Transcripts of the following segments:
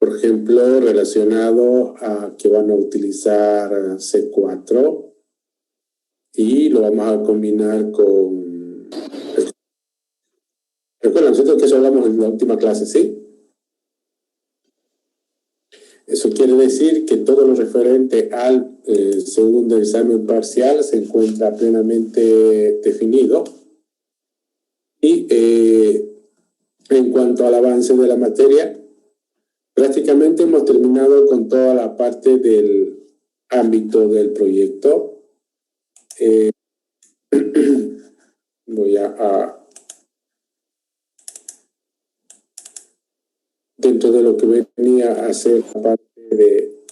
por ejemplo, relacionado a que van a utilizar C4 y lo vamos a combinar con... Recuerden, nosotros que eso hablamos en la última clase, ¿sí? Eso quiere decir que todo lo referente al segundo examen parcial se encuentra plenamente definido. Y en cuanto al avance de la materia, prácticamente hemos terminado con toda la parte del ámbito del proyecto. Voy a dentro de lo que venía a ser la parte de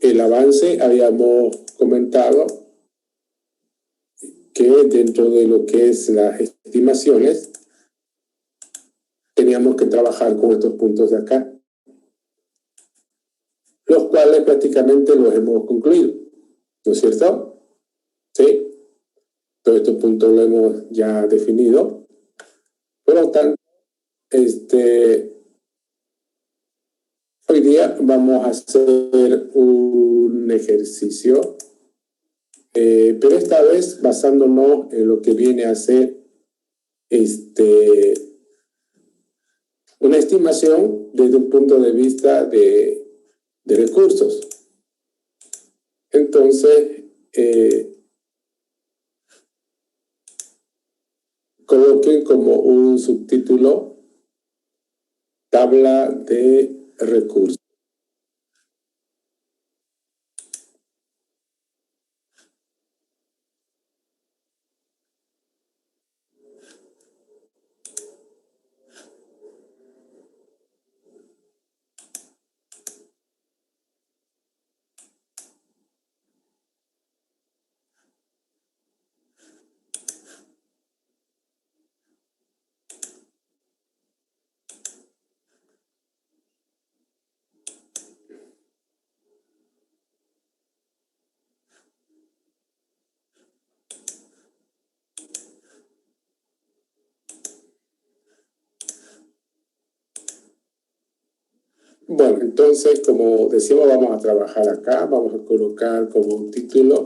el avance, habíamos comentado que dentro de lo que es las estimaciones teníamos que trabajar con estos puntos de acá, los cuales prácticamente los hemos concluido, ¿no es cierto? Sí, todos estos puntos los hemos ya definido. Por lo tanto, hoy día vamos a hacer un ejercicio, pero esta vez basándonos en lo que viene a ser una estimación desde un punto de vista de recursos. Entonces, coloquen como un subtítulo tabla de recursos. Bueno, entonces, como decimos, vamos a trabajar acá, vamos a colocar como un título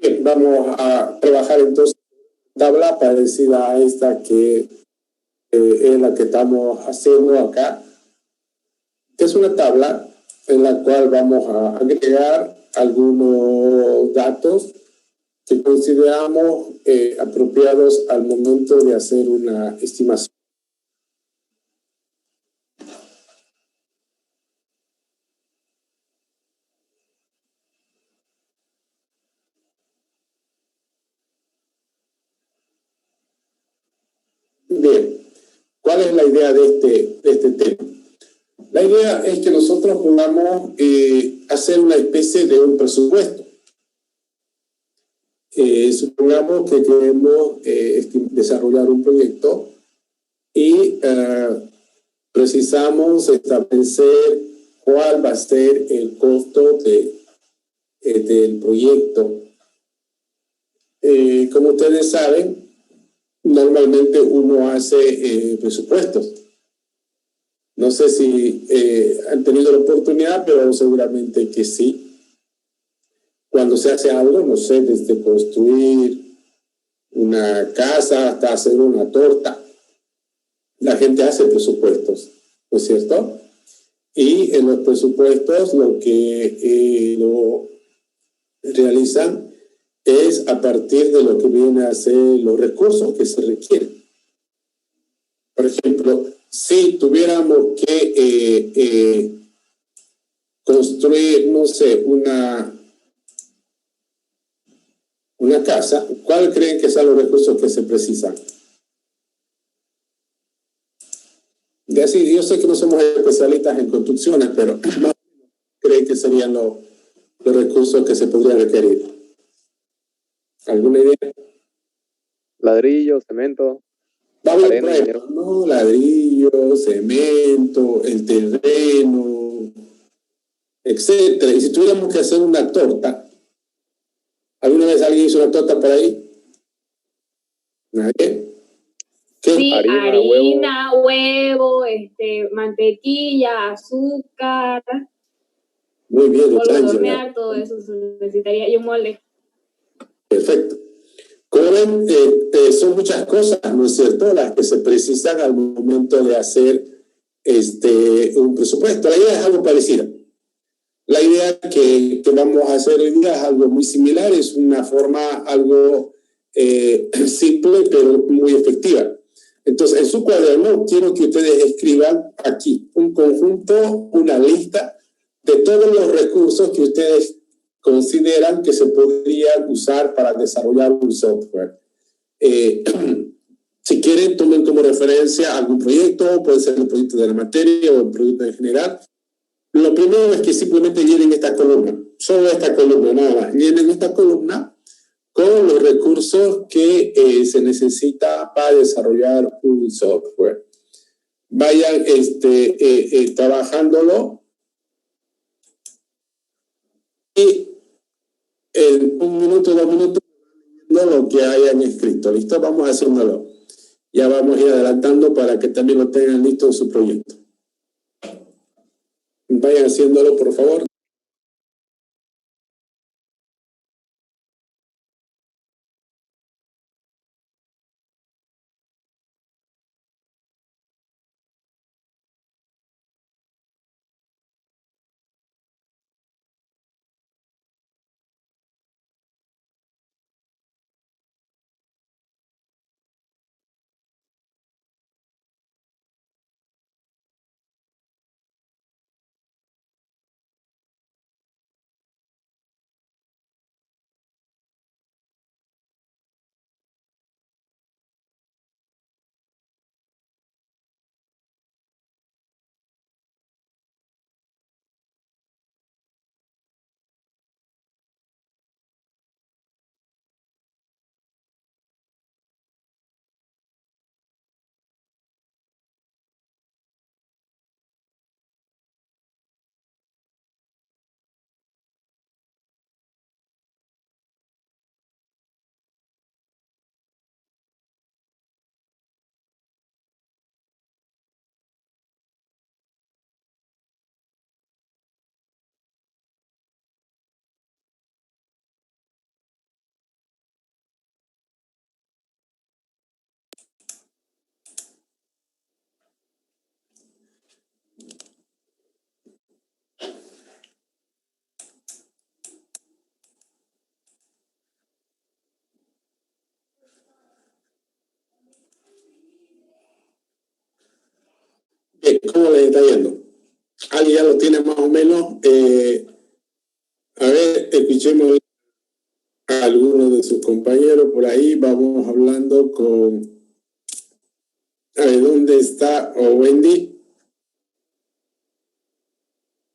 Bien, vamos a trabajar entonces tabla parecida a esta que es la que estamos haciendo acá. Es una tabla en la cual vamos a agregar algunos datos que consideramos apropiados al momento de hacer una estimación. Bien, ¿cuál es la idea de este tema? La idea es que nosotros podamos hacer una especie de un presupuesto. Supongamos que queremos desarrollar un proyecto y precisamos establecer cuál va a ser el costo del proyecto. Como ustedes saben, normalmente uno hace presupuestos. No sé si han tenido la oportunidad, pero seguramente que sí. Cuando se hace algo, no sé, desde construir una casa hasta hacer una torta, la gente hace presupuestos, ¿no es cierto? Y en los presupuestos lo que lo realizan es a partir de lo que vienen a ser los recursos que se requieren. Por ejemplo, si tuviéramos que construir, no sé, una casa, ¿cuál creen que son los recursos que se precisan? De así, yo sé que no somos especialistas en construcciones, pero ¿no creen que serían los recursos que se podrían requerir? ¿Alguna idea? Ladrillo, cemento, arena, no, ladrillo, cemento, el terreno, etcétera. Y si tuviéramos que hacer una torta, ¿alguna vez alguien hizo una torta por ahí? ¿Nadie? ¿Qué? Sí, harina, huevo, mantequilla, azúcar. Muy bien, hornear, todo eso se necesitaría, y un molde. Perfecto. Como ven, son muchas cosas, ¿no es cierto?, las que se precisan al momento de hacer un presupuesto. La idea es algo parecida. La idea que vamos a hacer hoy día es algo muy similar, es una forma algo simple, pero muy efectiva. Entonces, en su cuaderno quiero que ustedes escriban aquí un conjunto, una lista de todos los recursos que ustedes consideran que se podrían usar para desarrollar un software. Si quieren, tomen como referencia algún proyecto, puede ser el proyecto de la materia o el proyecto en general. Lo primero es que simplemente llenen esta columna, solo esta columna, nada más. Llenen esta columna con los recursos que se necesita para desarrollar un software. Vayan trabajándolo y en 1 minuto, 2 minutos, lo que hayan escrito. ¿Listo? Vamos a haciéndolo. Ya vamos a ir adelantando para que también lo tengan listo en su proyecto. Vayan haciéndolo, por favor. ¿Cómo les está yendo? ¿Alguien ya lo tiene más o menos? A ver, escuchemos a algunos de sus compañeros por ahí. Vamos hablando con A ver, ¿dónde está Wendy?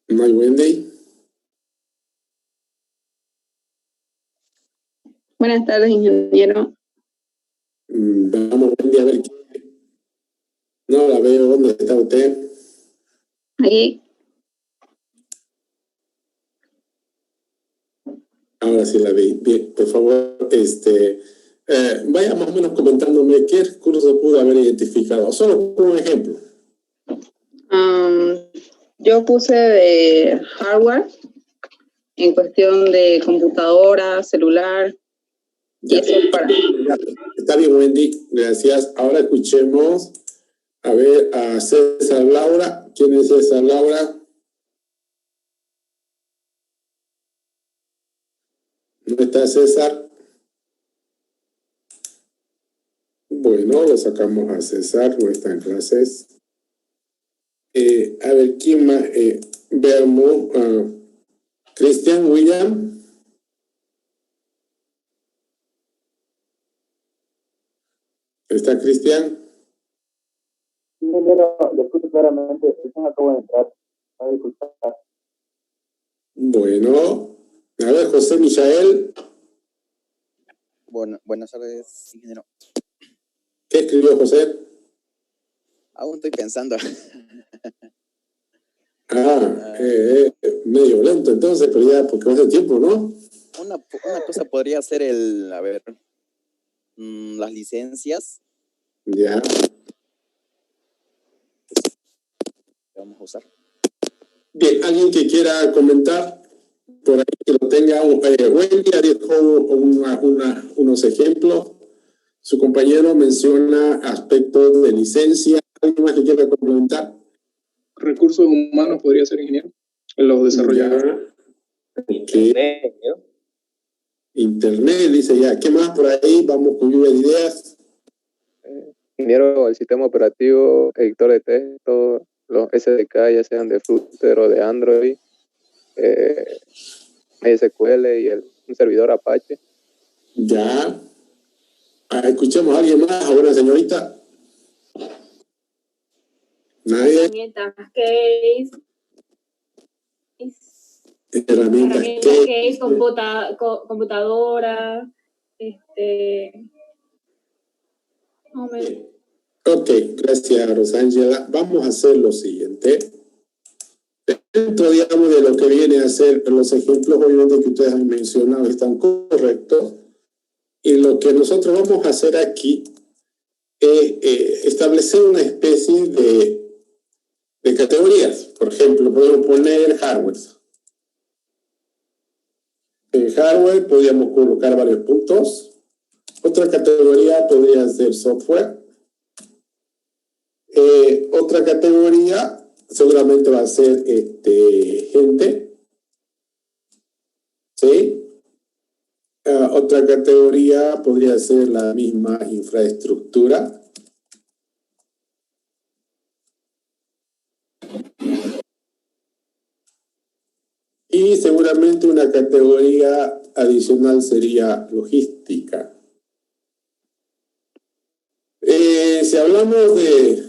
¿No hay Wendy? Buenas tardes, ingeniero. Vamos, Wendy, a ver qué. No la veo. ¿Dónde está usted? Aquí. Ahora sí la vi. Bien, por favor, vaya más o menos comentándome qué recurso pudo haber identificado. Solo un ejemplo. Yo puse de hardware en cuestión de computadora, celular. Ya. Y eso para. Está bien, Wendy. Gracias. Ahora escuchemos a ver a César Laura. ¿Quién es César Laura? ¿Dónde está César? Bueno, lo sacamos a César, no está en clases. A ver, ¿quién más? Veamos. Cristian William. ¿Está Cristian? Sí, lo escucho claramente. Recién acabo de entrar. A disculpar. Bueno. A ver, José Michael. Buenas tardes, ingeniero. ¿Qué escribió José? Aún estoy pensando. Medio lento entonces, pero ya porque hace tiempo, ¿no? Una cosa podría ser las licencias. Ya. Que vamos a usar. Bien, ¿alguien que quiera comentar? Por ahí que lo tenga. Wendy dejó unos ejemplos. Su compañero menciona aspectos de licencia. ¿Alguien más que quiera complementar? Recursos humanos podría ser, ingeniero. Los desarrolladores. Okay. Internet, dice ya. ¿Qué más por ahí? Vamos con lluvia de ideas. Ingeniero, el sistema operativo, editor de texto, los SDK, ya sean de Flutter o de Android, MySQL y un servidor Apache. Ya. Escuchemos a alguien más. Ahora, señorita. Nadie. Herramientas case. Herramientas case, computadora. Ok, gracias, Rosángela. Vamos a hacer lo siguiente. Dentro, digamos, de lo que viene a ser los ejemplos, obviamente, que ustedes han mencionado están correctos. Y lo que nosotros vamos a hacer aquí es establecer una especie de categorías. Por ejemplo, podemos poner hardware. En hardware podríamos colocar varios puntos. Otra categoría podría ser software. Otra categoría seguramente va a ser gente. ¿Sí? Otra categoría podría ser la misma infraestructura. Y seguramente una categoría adicional sería logística. Si hablamos de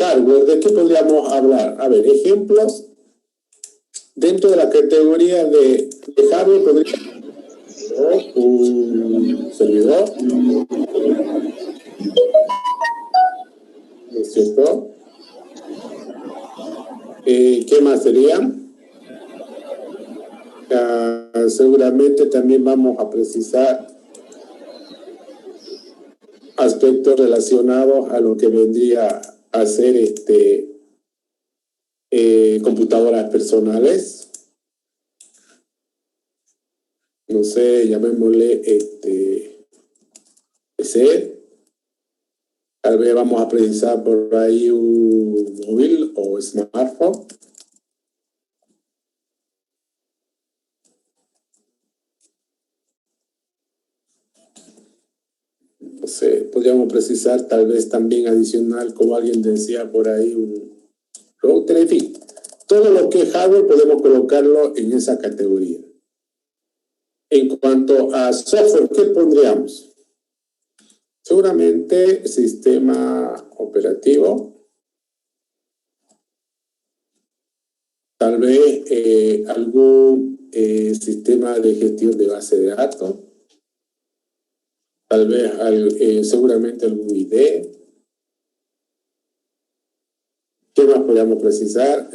hardware, ¿de qué podríamos hablar? A ver, ejemplos. Dentro de la categoría de hardware podría ser un servidor. ¿No es cierto? ¿Qué más sería? Seguramente también vamos a precisar aspectos relacionados a lo que vendría a ser computadoras personales. No sé, llamémosle PC. Tal vez vamos a precisar por ahí un móvil o smartphone. No sé, podríamos precisar tal vez también adicional, como alguien decía por ahí, un router, en fin. Todo lo que es hardware podemos colocarlo en esa categoría. En cuanto a software, ¿qué pondríamos? Seguramente sistema operativo. Tal vez algún sistema de gestión de base de datos. Tal vez seguramente algún IDE. ¿Qué más podríamos precisar?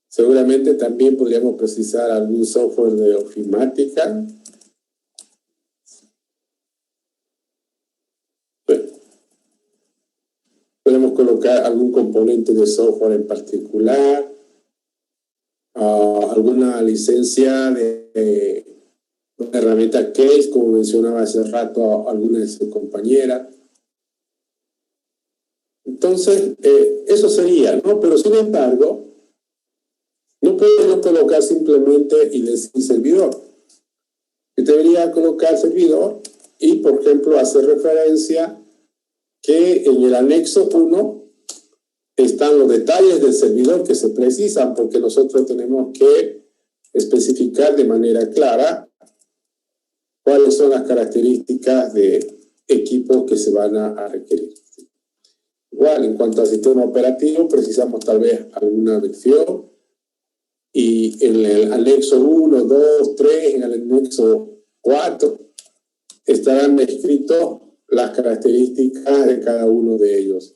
Seguramente también podríamos precisar algún software de ofimática. Bueno, podemos colocar algún componente de software en particular, alguna licencia de una herramienta Case, como mencionaba hace rato alguna de sus compañeras. Entonces, eso sería, ¿no? Pero sin embargo, no podemos colocar simplemente y decir servidor. Yo debería colocar servidor y, por ejemplo, hacer referencia que en el anexo 1 están los detalles del servidor que se precisan, porque nosotros tenemos que especificar de manera clara cuáles son las características de equipos que se van a requerir. Igual, en cuanto al sistema operativo, precisamos tal vez alguna versión. Y en el anexo 1, 2, 3, en el anexo 4, estarán descritos las características de cada uno de ellos.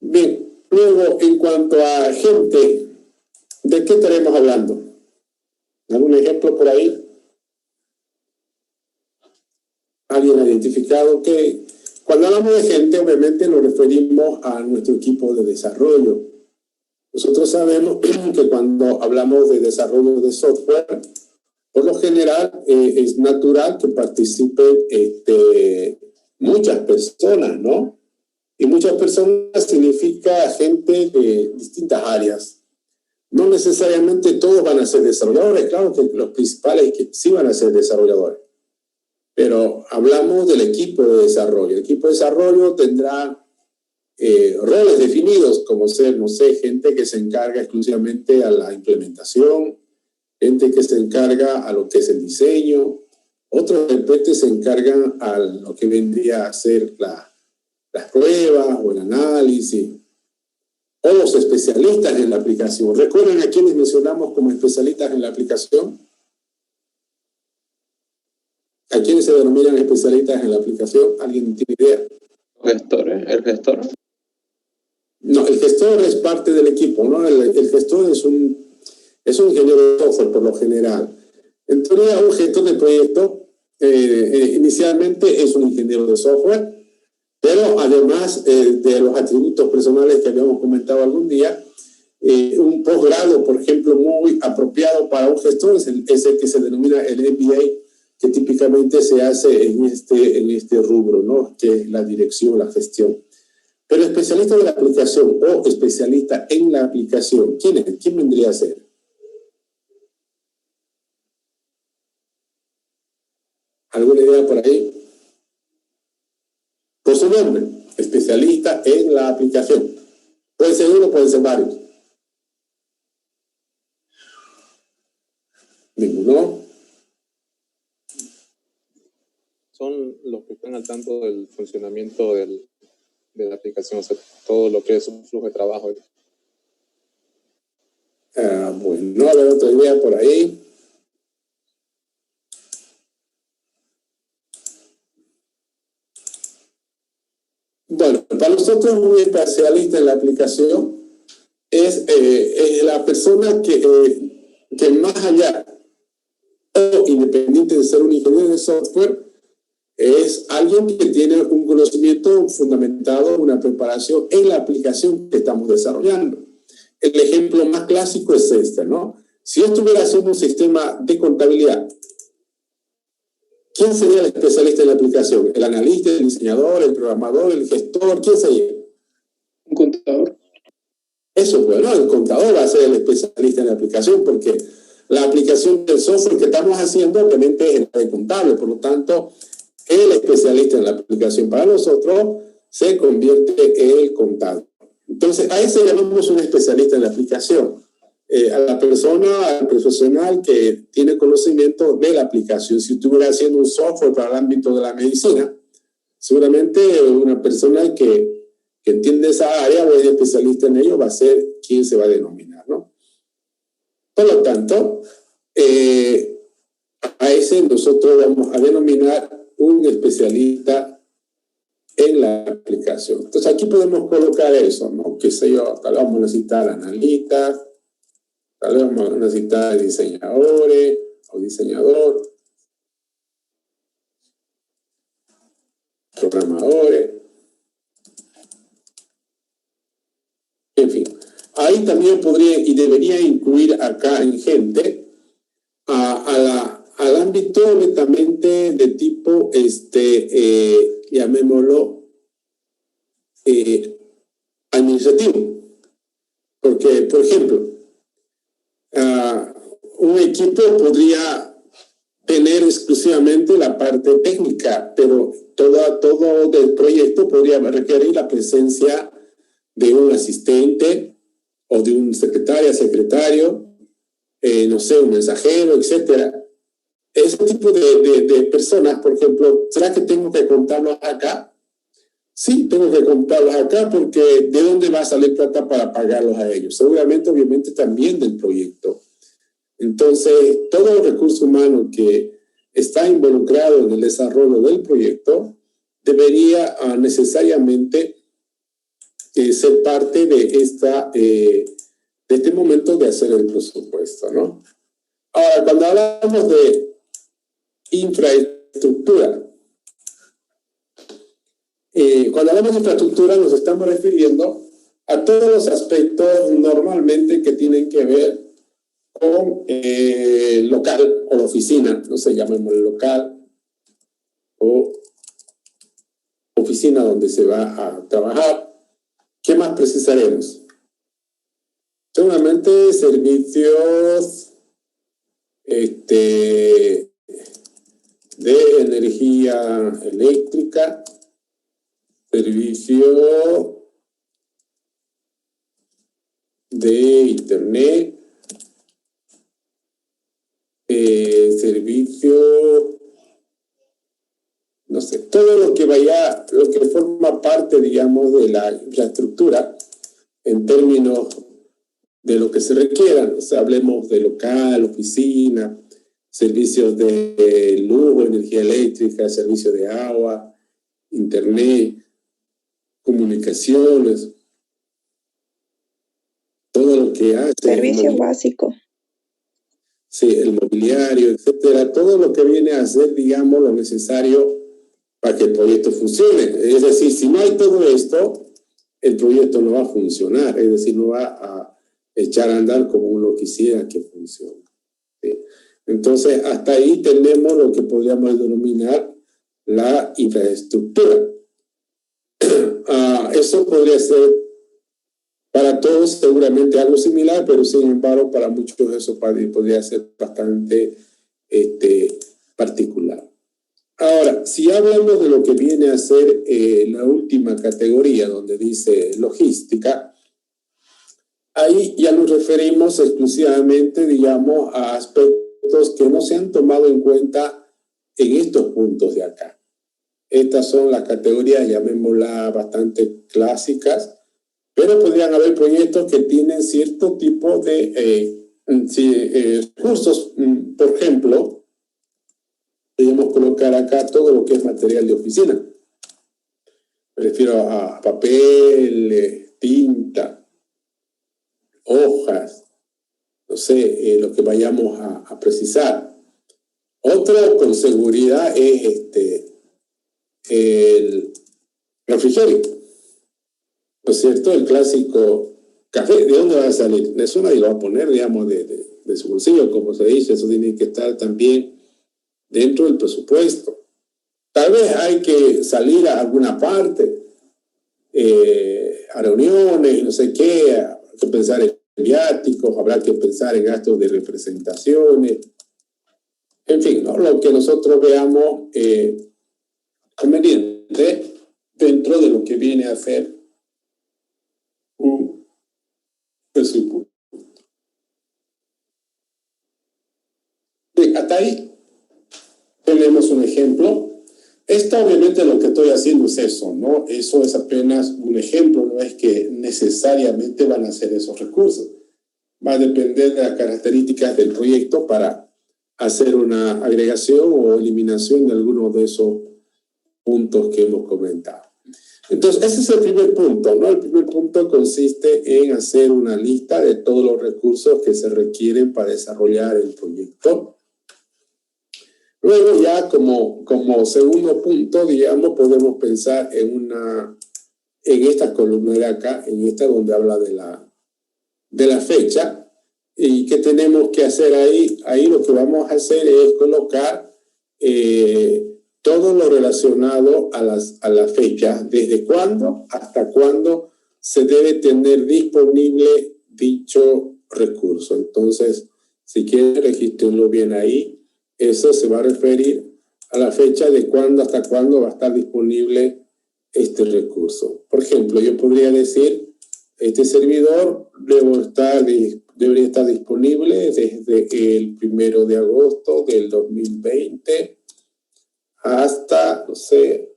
Bien, luego, en cuanto a gente, ¿de qué estaremos hablando? ¿Algún ejemplo por ahí? ¿Alguien ha identificado que cuando hablamos de gente, obviamente nos referimos a nuestro equipo de desarrollo? Nosotros sabemos que cuando hablamos de desarrollo de software, por lo general es natural que participen muchas personas, ¿no? Y muchas personas significa gente de distintas áreas. No necesariamente todos van a ser desarrolladores, claro que los principales que sí van a ser desarrolladores. Pero hablamos del equipo de desarrollo. El equipo de desarrollo tendrá roles definidos, como ser, no sé, gente que se encarga exclusivamente a la implementación, gente que se encarga a lo que es el diseño, otros de repente se encargan a lo que vendría a ser las pruebas o el análisis, o los especialistas en la aplicación. ¿Recuerdan a quienes mencionamos como especialistas en la aplicación? ¿A quiénes se denominan especialistas en la aplicación? ¿Alguien tiene idea? Gestores, el gestor. No, el gestor es parte del equipo, ¿no? El gestor es un ingeniero de software por lo general. En teoría, un gestor de proyecto inicialmente es un ingeniero de software, pero además de los atributos personales que habíamos comentado algún día, un posgrado, por ejemplo, muy apropiado para un gestor es el que se denomina el MBA, que típicamente se hace en este rubro, ¿no? Que es la dirección, la gestión. Pero especialista de la aplicación o especialista en la aplicación, ¿quién es? ¿Quién vendría a ser? ¿Alguna idea por ahí? Por su nombre, especialista en la aplicación. Puede ser uno, pueden ser varios. ¿Ninguno? Son los que están al tanto del funcionamiento de la aplicación, o sea, todo lo que es un flujo de trabajo. Bueno, a ver otra idea por ahí. Bueno, para nosotros un especialista en la aplicación es la persona que más allá o independiente de ser un ingeniero de software, es alguien que tiene un conocimiento fundamentado, una preparación en la aplicación que estamos desarrollando. El ejemplo más clásico es este, ¿no? Si yo estuviera haciendo un sistema de contabilidad, ¿quién sería el especialista en la aplicación? ¿El analista, el diseñador, el programador, el gestor? ¿Quién sería? Un contador. Eso, bueno, el contador va a ser el especialista en la aplicación porque la aplicación del software que estamos haciendo obviamente es el contable, por lo tanto, el especialista en la aplicación para nosotros se convierte en el contador. Entonces, a ese llamamos un especialista en la aplicación. a la persona, al profesional que tiene conocimiento de la aplicación. Si estuviera haciendo un software para el ámbito de la medicina, seguramente una persona que entiende esa área o es especialista en ello va a ser quien se va a denominar, ¿no? Por lo tanto, a ese nosotros vamos a denominar un especialista en la aplicación. Entonces aquí podemos colocar eso, ¿no? Que sé yo, tal vez vamos a necesitar analistas, tal vez vamos a necesitar diseñadores o diseñador, programadores, en fin. Ahí también podría y debería incluir acá en gente al ámbito netamente de tipo, llamémoslo, administrativo. Porque, por ejemplo, un equipo podría tener exclusivamente la parte técnica, pero todo del proyecto podría requerir la presencia de un asistente o de un secretario, no sé, un mensajero, etcétera. Ese tipo de personas, por ejemplo, ¿será que tengo que contarlos acá? Sí, tengo que contarlos acá porque ¿de dónde va a salir plata para pagarlos a ellos? Seguramente, obviamente, también del proyecto. Entonces, todo el recurso humano que está involucrado en el desarrollo del proyecto debería necesariamente ser parte de este momento de hacer el presupuesto, ¿no? Ahora, cuando hablamos de infraestructura, nos estamos refiriendo a todos los aspectos normalmente que tienen que ver con local o oficina, no sé, llamémosle local o oficina donde se va a trabajar. ¿Qué más precisaremos? Seguramente servicios de energía eléctrica, servicio de internet, servicio, no sé, todo lo que forma parte, digamos, de la infraestructura en términos de lo que se requiera. O sea, hablemos de local, oficina, servicios de luz, energía eléctrica, servicios de agua, internet, comunicaciones, todo lo que hace. Servicio básico. Sí, el mobiliario, etcétera, todo lo que viene a ser, digamos, lo necesario para que el proyecto funcione. Es decir, si no hay todo esto, el proyecto no va a funcionar, es decir, no va a echar a andar como uno quisiera que funcione. ¿Sí? Entonces, hasta ahí tenemos lo que podríamos denominar la infraestructura. Eso podría ser para todos seguramente algo similar, pero sin embargo para muchos eso podría ser bastante particular. Ahora, si hablamos de lo que viene a ser la última categoría donde dice logística, ahí ya nos referimos exclusivamente, digamos, a aspectos que no se han tomado en cuenta en estos puntos de acá. Estas son las categorías, llamémoslas bastante clásicas, pero podrían haber proyectos que tienen cierto tipo de recursos. Por ejemplo, podemos colocar acá todo lo que es material de oficina. Me refiero a papel, tinta, hojas, no sé, lo que vayamos a precisar. Otro con seguridad es el refrigerio. ¿No es cierto? El clásico café, ¿de dónde va a salir? Eso nadie lo va a poner, digamos, de su bolsillo, como se dice. Eso tiene que estar también dentro del presupuesto. Tal vez hay que salir a alguna parte, a reuniones, no sé qué, hay que pensar en viáticos, habrá que pensar en gastos de representaciones. En fin, ¿no? Lo que nosotros veamos conveniente dentro de lo que viene a ser un presupuesto. ahí tenemos un ejemplo. Esto obviamente lo que estoy haciendo es eso, ¿no? Eso es apenas un ejemplo, no es que necesariamente van a ser esos recursos. Va a depender de las características del proyecto para hacer una agregación o eliminación de alguno de esos puntos que hemos comentado. Entonces, ese es el primer punto, ¿no? El primer punto consiste en hacer una lista de todos los recursos que se requieren para desarrollar el proyecto. Luego ya como segundo punto, digamos, podemos pensar en esta columna de acá, en esta donde habla de la fecha. ¿Y qué tenemos que hacer ahí? Ahí lo que vamos a hacer es colocar todo lo relacionado a la fecha, desde cuándo hasta cuándo se debe tener disponible dicho recurso. Entonces, si quieren, regístrenlo bien ahí. Eso se va a referir a la fecha de cuándo hasta cuándo va a estar disponible este recurso. Por ejemplo, yo podría decir, este servidor debería estar disponible desde el 1 de agosto del 2020 hasta, no sé,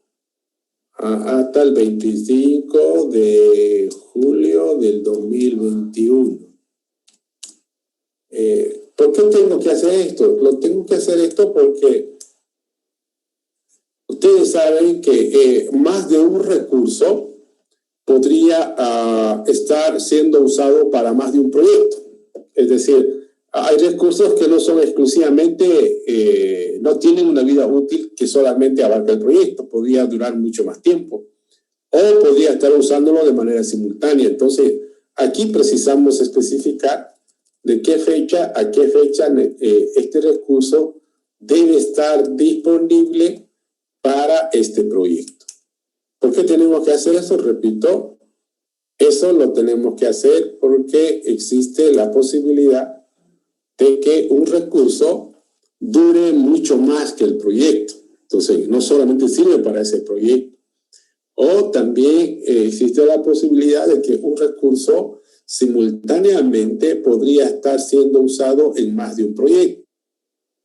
hasta el 25 de julio del 2021. ¿Por qué tengo que hacer esto? Lo tengo que hacer esto porque ustedes saben que más de un recurso podría estar siendo usado para más de un proyecto. Es decir, hay recursos que no son exclusivamente, no tienen una vida útil que solamente abarca el proyecto, podría durar mucho más tiempo o podría estar usándolo de manera simultánea. Entonces, aquí precisamos especificar de qué fecha a qué fecha este recurso debe estar disponible para este proyecto. ¿Por qué tenemos que hacer eso? Repito, eso lo tenemos que hacer porque existe la posibilidad de que un recurso dure mucho más que el proyecto. Entonces, no solamente sirve para ese proyecto. O también existe la posibilidad de que un recurso simultáneamente podría estar siendo usado en más de un proyecto.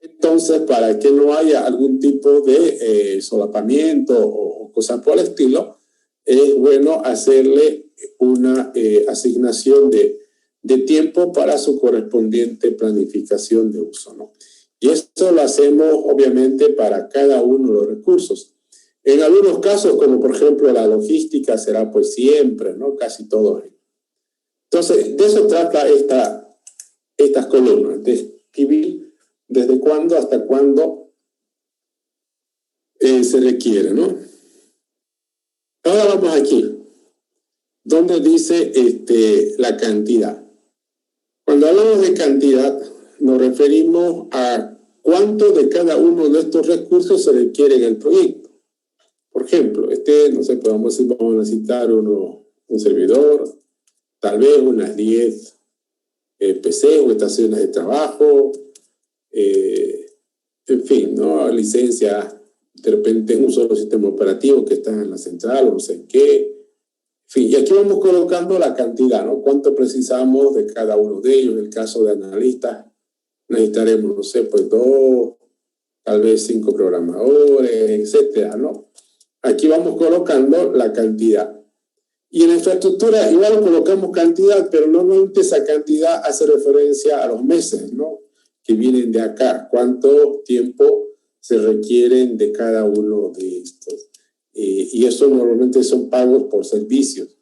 Entonces, para que no haya algún tipo de solapamiento o cosas por el estilo, es bueno hacerle una asignación de tiempo para su correspondiente planificación de uso, ¿no? Y esto lo hacemos obviamente para cada uno de los recursos. En algunos casos, como por ejemplo la logística, será pues siempre, ¿no? Casi todo. Entonces, de eso trata estas columnas, de escribir desde cuándo hasta cuándo se requiere, ¿no? Ahora vamos aquí, donde dice la cantidad. Cuando hablamos de cantidad, nos referimos a cuánto de cada uno de estos recursos se requiere en el proyecto. Por ejemplo, no sé, pues vamos a necesitar un servidor, tal vez unas 10 PC o estaciones de trabajo, en fin, ¿no? Licencias, de repente un solo sistema operativo que está en la central o no sé qué. En fin, y aquí vamos colocando la cantidad, ¿no? Cuánto precisamos de cada uno de ellos. En el caso de analistas, necesitaremos, no sé, pues 2, tal vez 5 programadores, etcétera, ¿no? Aquí vamos colocando la cantidad. Y en la infraestructura igual colocamos cantidad, pero normalmente esa cantidad hace referencia a los meses, ¿no? Que vienen de acá. ¿Cuánto tiempo se requieren de cada uno de estos? Y eso normalmente son pagos por servicios.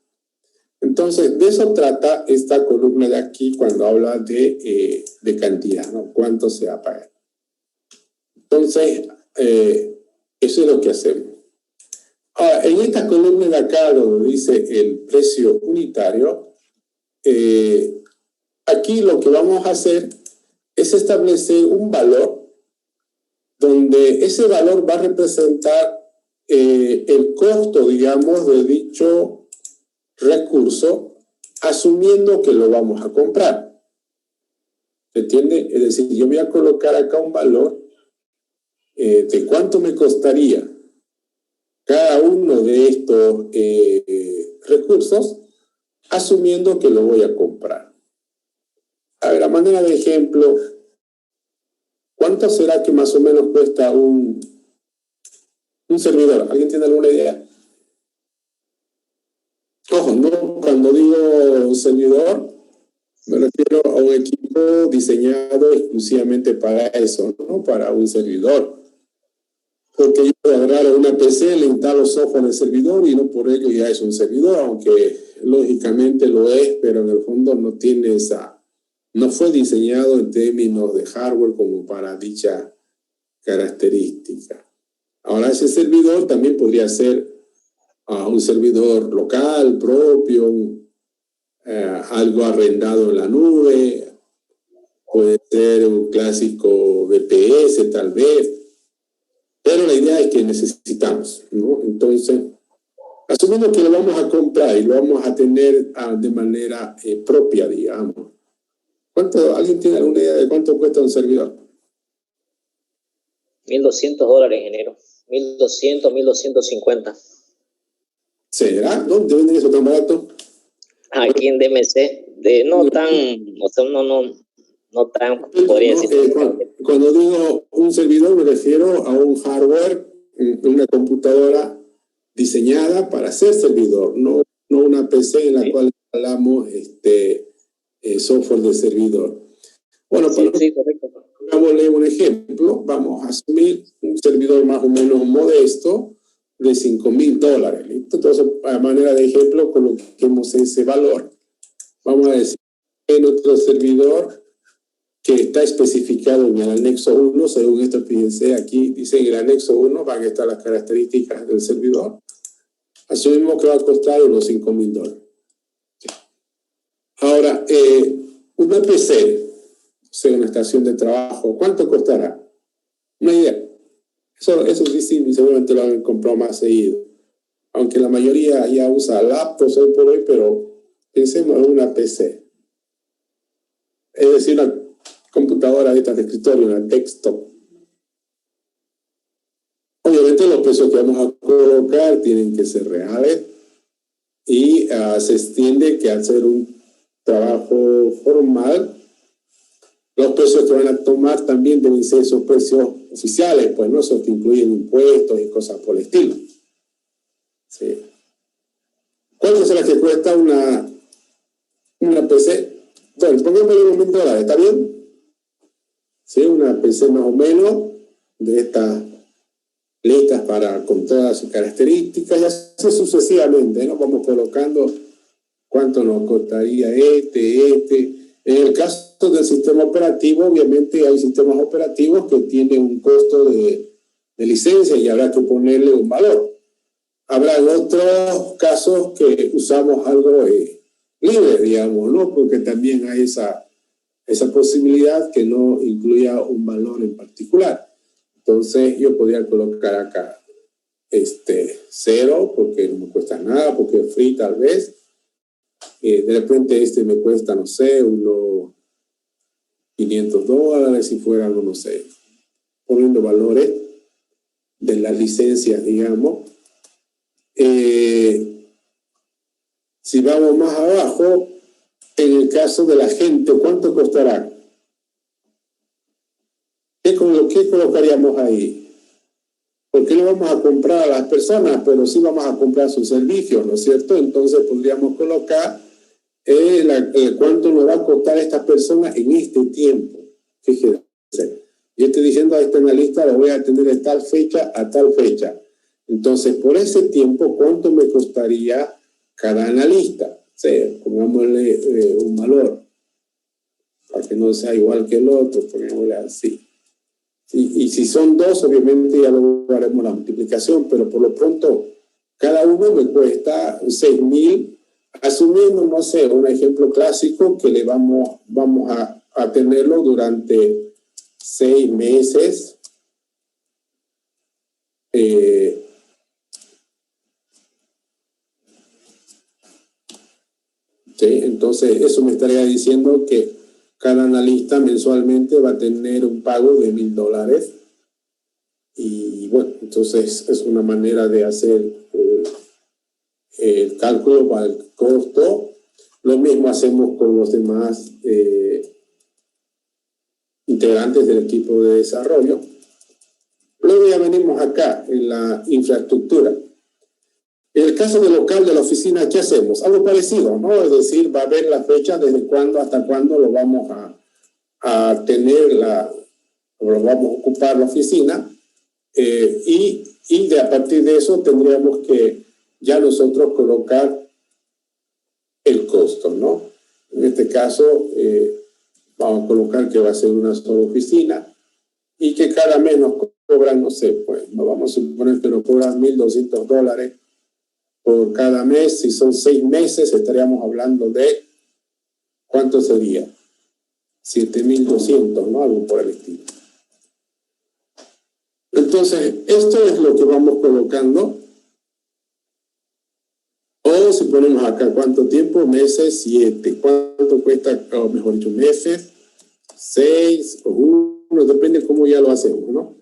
Entonces, de eso trata esta columna de aquí cuando habla de cantidad, ¿no? ¿Cuánto se va a pagar? Entonces, eso es lo que hacemos. Ahora, en esta columna de acá donde dice el precio unitario, aquí lo que vamos a hacer es establecer un valor donde ese valor va a representar el costo, digamos, de dicho recurso, asumiendo que lo vamos a comprar. ¿Se entiende? Es decir, yo voy a colocar acá un valor de cuánto me costaría cada uno de estos recursos, asumiendo que lo voy a comprar. A ver, a manera de ejemplo, ¿Cuánto será que más o menos cuesta un servidor? ¿Alguien tiene alguna idea? Ojo, no, cuando digo servidor, me refiero a un equipo diseñado exclusivamente para eso, no para un servidor. Porque yo puedo agarrar una PC, le instalo software del servidor y no por ello ya es un servidor, aunque lógicamente lo es, pero en el fondo no tiene no fue diseñado en términos de hardware como para dicha característica. Ahora ese servidor también podría ser un servidor local, propio, algo arrendado en la nube, puede ser un clásico VPS tal vez, pero la idea es que necesitamos, ¿no? Entonces, asumiendo que lo vamos a comprar y lo vamos a tener de manera propia, digamos. ¿Alguien tiene alguna idea de cuánto cuesta un servidor? $1,200, ingeniero. 1,200, 1,250. ¿Será? ¿Dónde venden eso tan barato? Aquí en DMC, no tan, o sea, no tan, podría decir. Cuando digo un servidor me refiero a un hardware, una computadora diseñada para ser servidor, no una PC en la cual instalamos software de servidor. Bueno, pongámosle un ejemplo. Vamos a asumir un servidor más o menos modesto de $5,000. ¿Listo? Entonces, a manera de ejemplo, coloquemos ese valor. Vamos a decir que nuestro servidor que está especificado en el anexo 1, según esto, fíjense, aquí dice en el anexo 1 van a estar las características del servidor. Asumimos que va a costar unos $5,000. Ahora, una PC, o sea, una estación de trabajo, ¿cuánto costará? Una idea. Eso sí, seguramente lo han comprado más seguido. Aunque la mayoría ya usa laptops hoy por hoy, pero pensemos en una PC. Es decir, una computadora de estas de escritorio, una desktop. Obviamente los precios que vamos a colocar tienen que ser reales y se extiende que al ser un trabajo formal, los precios que van a tomar también deben ser esos precios oficiales, pues no esos que incluyen impuestos y cosas por el estilo. Sí. ¿Cuánto será que cuesta una PC? Bueno, pongámosle $1,000, ¿está bien? Sí, una PC más o menos de estas listas con todas sus características y así sucesivamente, ¿no? Vamos colocando cuánto nos costaría En el caso del sistema operativo, obviamente hay sistemas operativos que tienen un costo de licencia y habrá que ponerle un valor. Habrá otros casos que usamos algo libre, digamos, ¿no? Porque también hay esa posibilidad que no incluya un valor en particular. Entonces yo podría colocar acá 0 porque no me cuesta nada, porque es free tal vez. De repente me cuesta, no sé, unos $500 si fuera algo, no sé, poniendo valores de las licencias, digamos. Si vamos más abajo, en el caso de la gente, ¿cuánto costará? ¿Qué colocaríamos ahí? ¿Por qué no vamos a comprar a las personas? Pero sí vamos a comprar sus servicios, ¿no es cierto? Entonces podríamos colocar cuánto nos va a costar a estas personas en este tiempo. Fíjense, yo estoy diciendo a este analista lo voy a atender de tal fecha a tal fecha. Entonces, por ese tiempo, ¿cuánto me costaría cada analista? Sí, pongámosle un valor, para que no sea igual que el otro, pongámosle así. Y si son dos, obviamente ya luego haremos la multiplicación, pero por lo pronto, cada uno me cuesta 6,000, asumiendo, no sé, un ejemplo clásico que le vamos a tenerlo durante 6 meses. ¿Sí? Entonces, eso me estaría diciendo que cada analista mensualmente va a tener un pago de $1,000. Y bueno, entonces es una manera de hacer el cálculo para el costo. Lo mismo hacemos con los demás integrantes del equipo de desarrollo. Luego ya venimos acá en la infraestructura. En el caso del local de la oficina, ¿qué hacemos? Algo parecido, ¿no? Es decir, va a haber la fecha desde cuándo hasta cuándo lo vamos a tener, o lo vamos a ocupar la oficina, y a partir de eso tendríamos que ya nosotros colocar el costo, ¿no? En este caso, vamos a colocar que va a ser una sola oficina y que cada mes nos cobran, no sé, pues, no vamos a suponer que nos cobran $1,200 por cada mes. Si son 6 meses, estaríamos hablando de, ¿cuánto sería? 7,200, ¿no? Algo por el estilo. Entonces, esto es lo que vamos colocando. O si ponemos acá, ¿cuánto tiempo? Meses, 7. ¿Cuánto cuesta? O mejor dicho, meses, 6 o 1, depende cómo ya lo hacemos, ¿no?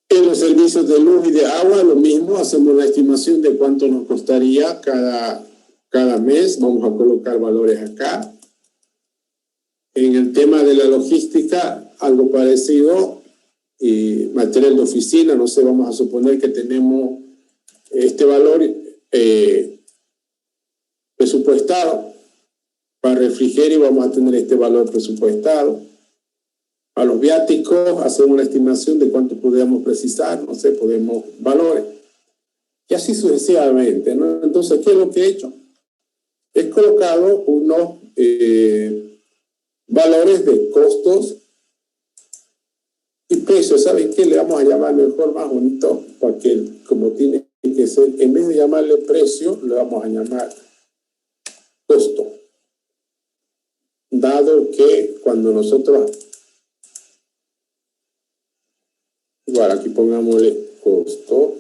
En los servicios de luz y de agua, lo mismo, hacemos la estimación de cuánto nos costaría cada mes. Vamos a colocar valores acá. En el tema de la logística, algo parecido. Material de oficina, no sé, vamos a suponer que tenemos este valor presupuestado. Para refrigerio vamos a tener este valor presupuestado. A los viáticos hacemos una estimación de cuánto podríamos precisar, no sé, podemos valores. Y así sucesivamente, ¿no? Entonces, ¿qué es lo que he hecho? He colocado unos valores de costos y precios. ¿Saben qué? Le vamos a llamar mejor, más bonito, porque como tiene que ser, en vez de llamarle precio, le vamos a llamar costo. Dado que cuando nosotros, igual aquí pongámosle costo,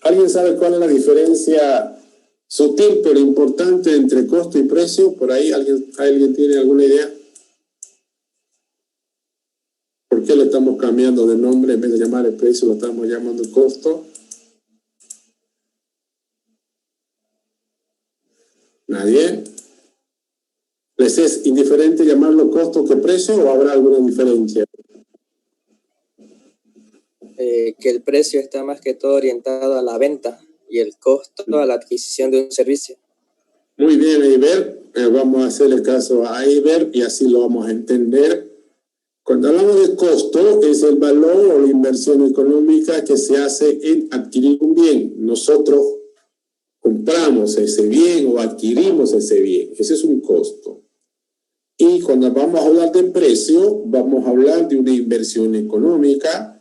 ¿alguien sabe cuál es la diferencia sutil pero importante entre costo y precio? ¿Por ahí alguien tiene alguna idea? ¿Por qué le estamos cambiando de nombre? En vez de llamar el precio, lo estamos llamando costo. ¿Nadie? ¿Les es indiferente llamarlo costo que precio o habrá alguna diferencia? Que el precio está más que todo orientado a la venta y el costo a la adquisición de un servicio. Muy bien, Eiber. Vamos a hacer el caso a Eiber y así lo vamos a entender. Cuando hablamos de costo, es el valor o la inversión económica que se hace en adquirir un bien. Nosotros compramos ese bien o adquirimos ese bien. Ese es un costo. Y cuando vamos a hablar de precio, vamos a hablar de una inversión económica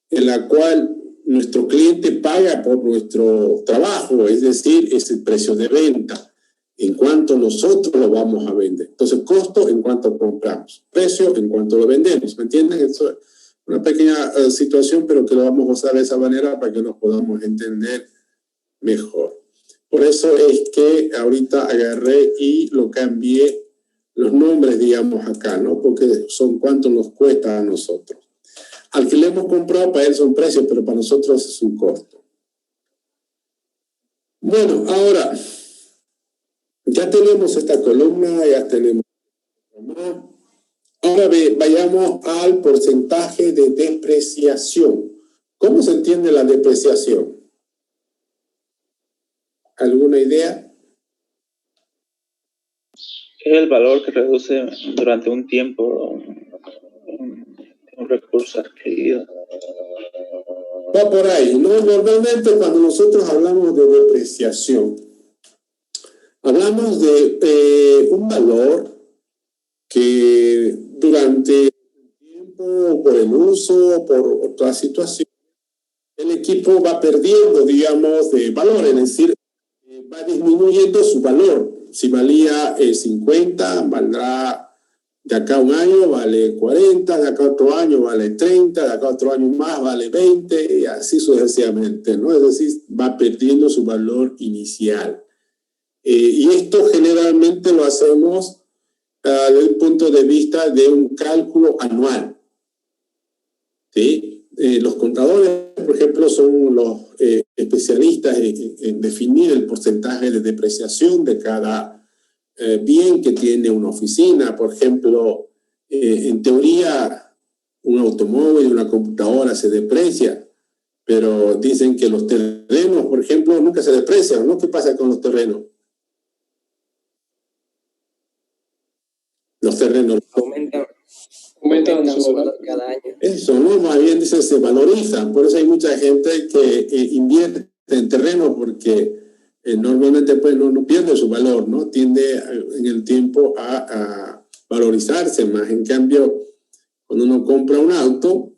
en la cual nuestro cliente paga por nuestro trabajo, es decir, es el precio de venta, en cuanto nosotros lo vamos a vender. Entonces, costo en cuanto compramos, precio en cuanto lo vendemos. ¿Me entienden? Esto es una pequeña situación, pero que lo vamos a usar de esa manera para que nos podamos entender mejor. Por eso es que ahorita agarré y lo cambié los nombres, digamos, acá, ¿no? Porque son cuánto nos cuesta a nosotros. Al que le hemos comprado, para él son precios, pero para nosotros es un costo. Bueno, ahora, ya tenemos esta columna, ya tenemos. Ahora vayamos al porcentaje de depreciación. ¿Cómo se entiende la depreciación? ¿Alguna idea? Es el valor que reduce durante un tiempo un recurso adquirido. Va por ahí, ¿no? Normalmente cuando nosotros hablamos de depreciación, hablamos de un valor que durante el tiempo, por el uso, por otra situación, el equipo va perdiendo, digamos, de valor, es decir, va disminuyendo su valor. Si valía 50, valdrá de acá a un año vale 40, de acá a otro año vale 30, de acá a otro año más vale 20, y así sucesivamente, ¿no? Es decir, va perdiendo su valor inicial. Y esto generalmente lo hacemos desde el punto de vista de un cálculo anual, ¿sí? Los contadores, por ejemplo, son los especialistas en definir el porcentaje de depreciación de cada bien que tiene una oficina. Por ejemplo, en teoría, un automóvil, una computadora se deprecia, pero dicen que los terrenos, por ejemplo, nunca se deprecian, ¿no? ¿Qué pasa con los terrenos? Los terrenos aumentan su valor cada año. Eso, ¿no? Más bien dice, se valorizan. Por eso hay mucha gente que invierte en terreno porque normalmente pues no pierde su valor, ¿no? Tiende en el tiempo a valorizarse más. En cambio, cuando uno compra un auto,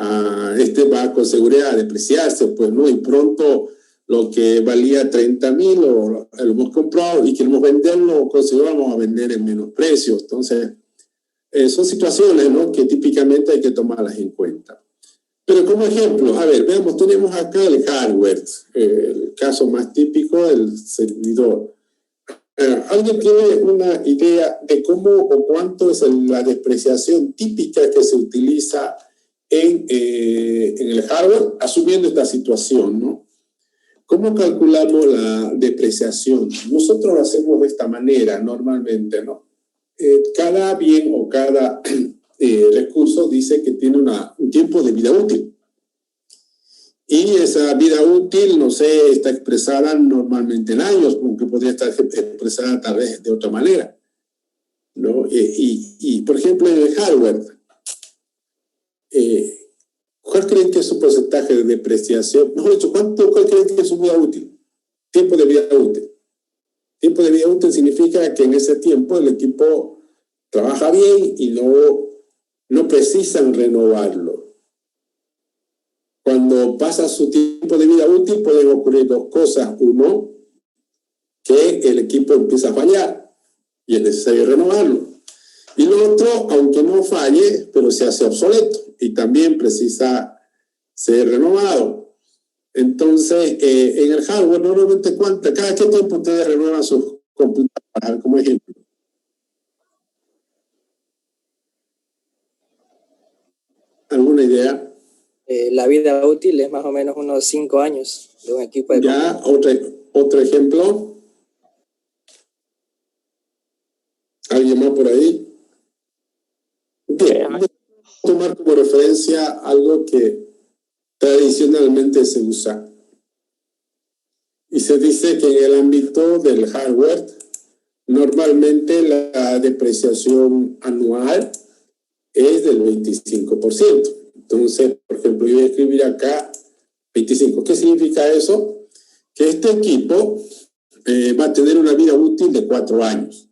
va con seguridad a depreciarse, pues, ¿no? Y pronto lo que valía 30,000 lo hemos comprado y queremos venderlo, consideramos a vender en menos precio. Entonces, son situaciones, ¿no?, que típicamente hay que tomarlas en cuenta. Pero como ejemplo, a ver, veamos, tenemos acá el hardware, el caso más típico, el servidor. ¿Alguien tiene una idea de cómo o cuánto es la depreciación típica que se utiliza en el hardware, asumiendo esta situación, ¿no? ¿Cómo calculamos la depreciación? Nosotros lo hacemos de esta manera normalmente, ¿no? Cada bien o cada recurso dice que tiene un tiempo de vida útil. Y esa vida útil, no sé, está expresada normalmente en años, aunque podría estar expresada tal vez de otra manera, ¿no? Y por ejemplo, en el hardware, ¿cuál creen que es su porcentaje de depreciación? Mejor dicho, ¿cuál creen que es su vida útil? Tiempo de vida útil. Tiempo de vida útil significa que en ese tiempo el equipo trabaja bien y no precisan renovarlo. Cuando pasa su tiempo de vida útil pueden ocurrir dos cosas. Uno, que el equipo empieza a fallar y es necesario renovarlo. Y lo otro, aunque no falle, pero se hace obsoleto y también precisa ser renovado. Entonces, en el hardware, normalmente, ¿cada qué tiempo ustedes renuevan sus computadoras? Como ejemplo. ¿Alguna idea? La vida útil es más o menos unos 5 años de un equipo de ya, otro ejemplo. ¿Alguien más por ahí? Bien, voy a tomar como referencia algo que tradicionalmente se usa. Y se dice que en el ámbito del hardware, normalmente la depreciación anual es del 25%. Entonces, por ejemplo, yo voy a escribir acá 25. ¿Qué significa eso? Que este equipo va a tener una vida útil de 4 años.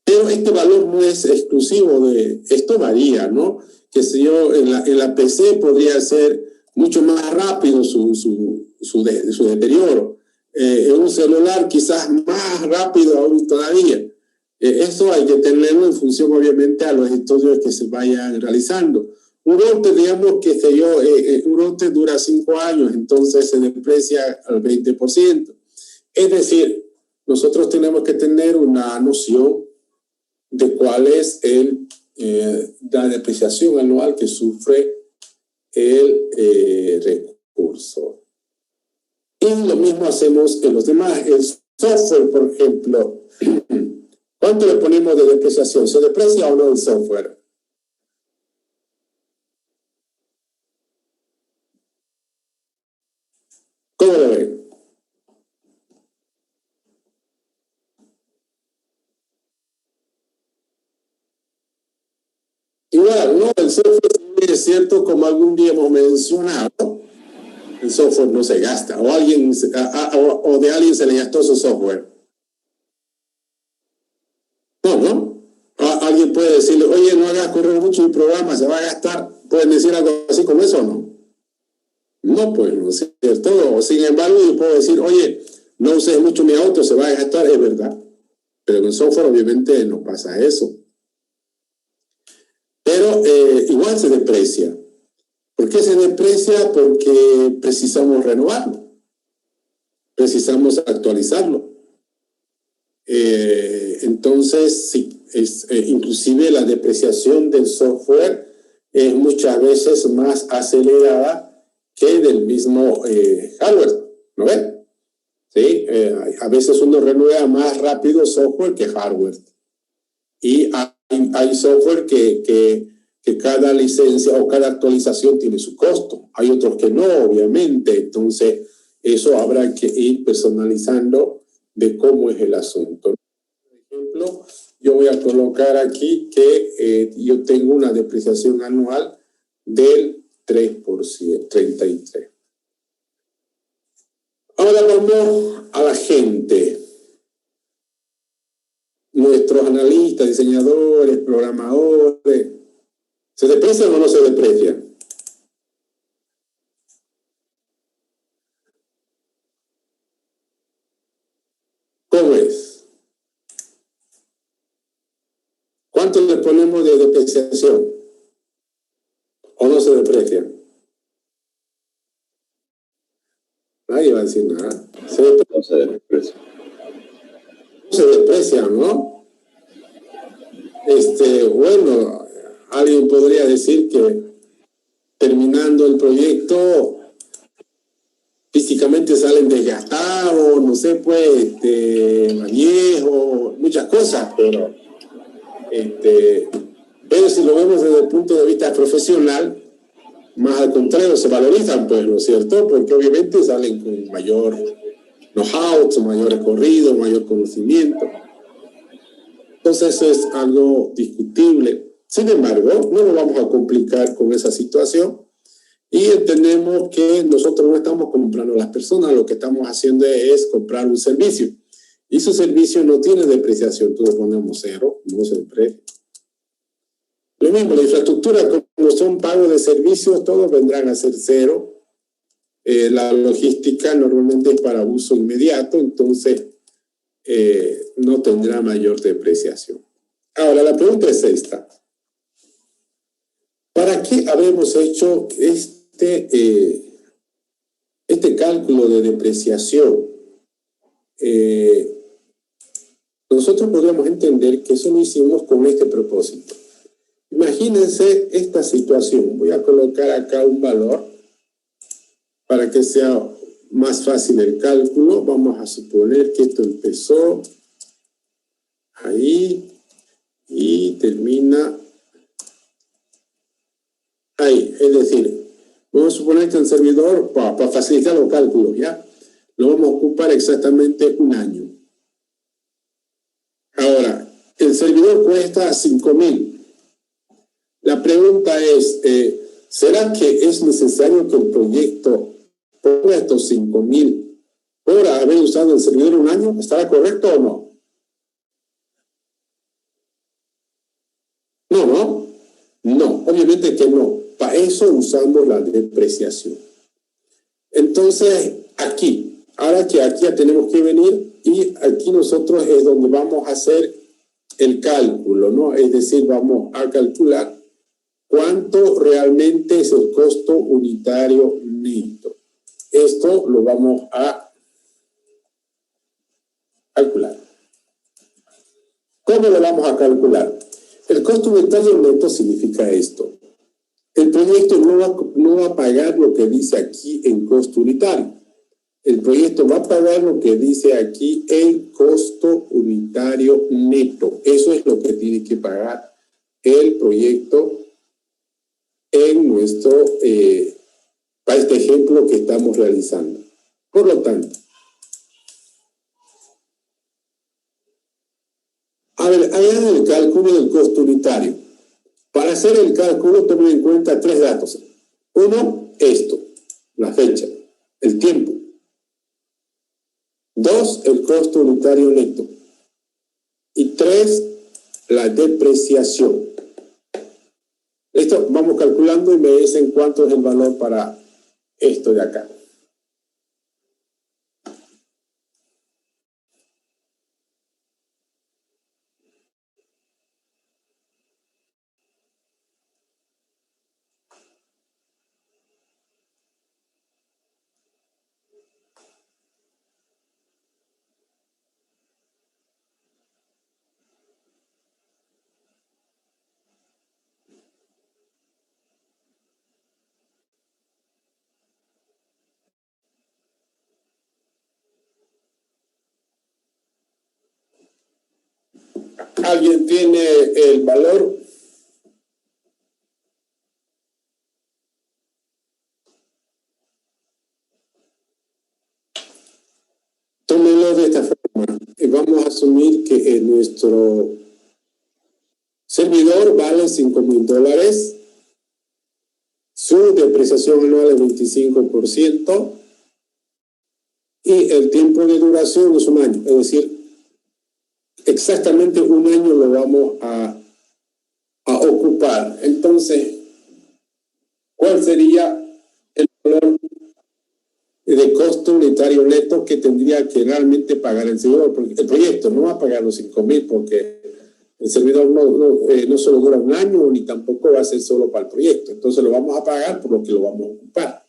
Pero este valor no es exclusivo de... Esto varía, ¿no? Que si yo en la PC podría ser mucho más rápido su deterioro. En un celular quizás más rápido aún todavía. Eso hay que tenerlo en función, obviamente, a los estudios que se vayan realizando. Un router, digamos que un router dura 5 años, entonces se deprecia al 20%. Es decir, nosotros tenemos que tener una noción de cuál es la depreciación anual que sufre el recurso. Y lo mismo hacemos en los demás. El software, por ejemplo, ¿cuánto le ponemos de depreciación? ¿Se deprecia o no el software? ¿Cómo lo ven? Igual, ¿no? El software, es cierto, como algún día hemos mencionado, el software no se gasta, o de alguien se le gastó su software. No. Alguien puede decirle, oye, no hagas correr mucho el programa, se va a gastar. ¿Pueden decir algo así como eso o no? No, pues no es cierto. O sin embargo, yo puedo decir, oye, no uses mucho mi auto, se va a gastar, es verdad. Pero en el software obviamente no pasa eso. Pero igual se deprecia. ¿Por qué se deprecia? Porque precisamos renovarlo. Precisamos actualizarlo. Entonces, sí, inclusive la depreciación del software es muchas veces más acelerada que del mismo hardware, ¿no ves? ¿Sí? A veces uno renueva más rápido software que hardware. Y hay software que cada licencia o cada actualización tiene su costo. Hay otros que no, obviamente. Entonces, eso habrá que ir personalizando de cómo es el asunto. Por ejemplo, yo voy a colocar aquí que yo tengo una depreciación anual del 3%, 33%. Ahora vamos a la gente. Nuestros analistas, diseñadores, programadores, ¿se deprecian o no se deprecian? ¿Cómo es? ¿Cuánto le ponemos de depreciación? ¿O no se deprecian? Nadie va a decir nada. No se deprecian. No se deprecian, ¿no? Bueno, alguien podría decir que terminando el proyecto físicamente salen desgastados, no sé, pues, viejos, muchas cosas, pero si lo vemos desde el punto de vista profesional, más al contrario, se valorizan, pues, ¿no es cierto? Porque obviamente salen con mayor know-how, mayor recorrido, mayor conocimiento. Entonces eso es algo discutible. Sin embargo, no nos vamos a complicar con esa situación y entendemos que nosotros no estamos comprando a las personas, lo que estamos haciendo es comprar un servicio. Y ese servicio no tiene depreciación, todos ponemos cero, no se deprecia. Lo mismo, la infraestructura, como son pagos de servicios, todos vendrán a ser cero. La logística normalmente es para uso inmediato, entonces no tendrá mayor depreciación. Ahora, la pregunta es esta. ¿Para qué habemos hecho este cálculo de depreciación? Nosotros podríamos entender que eso lo hicimos con este propósito. Imagínense esta situación. Voy a colocar acá un valor para que sea más fácil el cálculo. Vamos a suponer que esto empezó ahí y termina ahí. Es decir, vamos a suponer que el servidor, para facilitar los cálculos, ¿ya? Lo vamos a ocupar exactamente un año. Ahora, el servidor cuesta 5.000. La pregunta es, ¿será que es necesario que el proyecto ponga estos 5.000 por haber usado el servidor un año? ¿Estará correcto o no? No, obviamente que no. Para eso usamos la depreciación. Entonces, ahora que aquí ya tenemos que venir y aquí nosotros es donde vamos a hacer el cálculo, ¿no? Es decir, vamos a calcular cuánto realmente es el costo unitario neto. Esto lo vamos a calcular. ¿Cómo lo vamos a calcular? El costo unitario neto significa esto. El proyecto no va a pagar lo que dice aquí en costo unitario. El proyecto va a pagar lo que dice aquí en costo unitario neto. Eso es lo que tiene que pagar el proyecto en nuestro, para este ejemplo que estamos realizando. Por lo tanto, a ver, hagan el cálculo del costo unitario. Para hacer el cálculo, tomen en cuenta 3 datos. 1, esto, la fecha, el tiempo. 2, el costo unitario neto. Y 3, la depreciación. Esto vamos calculando y me dicen cuánto es el valor para esto de acá. ¿Alguien tiene el valor? Tómenlo de esta forma. Vamos a asumir que nuestro servidor vale $5,000. Su depreciación anual es 25%. Y el tiempo de duración es 1 año. Es decir, exactamente 1 año lo vamos a ocupar. Entonces, ¿cuál sería el valor de costo unitario neto que tendría que realmente pagar el servidor? Porque el proyecto no va a pagar los 5,000 porque el servidor no solo dura 1 año ni tampoco va a ser solo para el proyecto. Entonces lo vamos a pagar por lo que lo vamos a ocupar.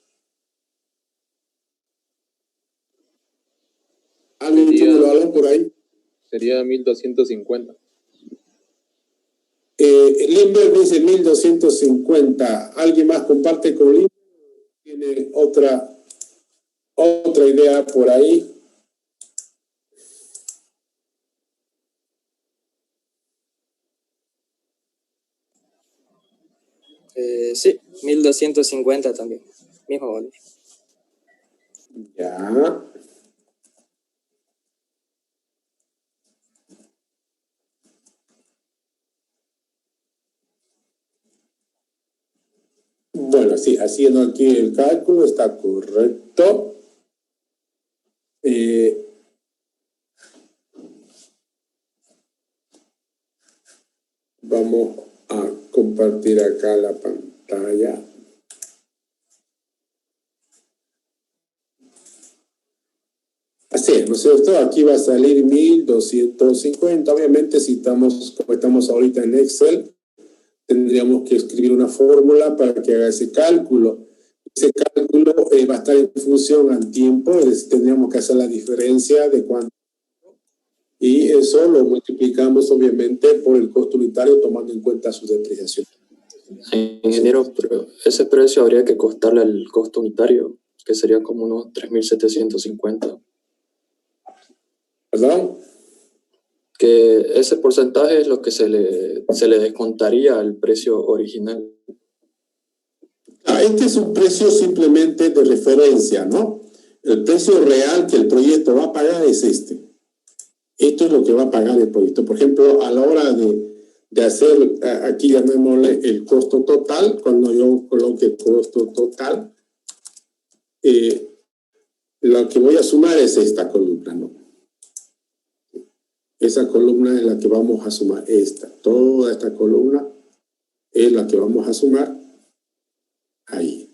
¿Alguien tiene el valor por ahí? Sería 1,250. Limber dice 1,250. ¿Alguien más comparte con Limber? ¿Tiene otra idea por ahí? Sí, 1,250 también. Mismo valor. Ya. Bueno, sí, haciendo aquí el cálculo está correcto. Vamos a compartir acá la pantalla. Así es, ¿no es cierto? Aquí va a salir 1,250. Obviamente, si como estamos ahorita en Excel, tendríamos que escribir una fórmula para que haga ese cálculo. Ese cálculo va a estar en función al tiempo, es decir, tendríamos que hacer la diferencia de cuánto. Y eso lo multiplicamos, obviamente, por el costo unitario, tomando en cuenta su depreciación. Ingeniero, pero ese precio habría que costarle el costo unitario, que sería como unos 3,750. ¿Perdón? Que ese porcentaje es lo que se le descontaría al precio original. Este es un precio simplemente de referencia, ¿no? El precio real que el proyecto va a pagar es este. Esto es lo que va a pagar el proyecto. Por ejemplo, a la hora de hacer, aquí llamémosle el costo total, cuando yo coloque costo total, lo que voy a sumar es esta columna, ¿no? Esa columna es la que vamos a sumar, toda esta columna es la que vamos a sumar ahí.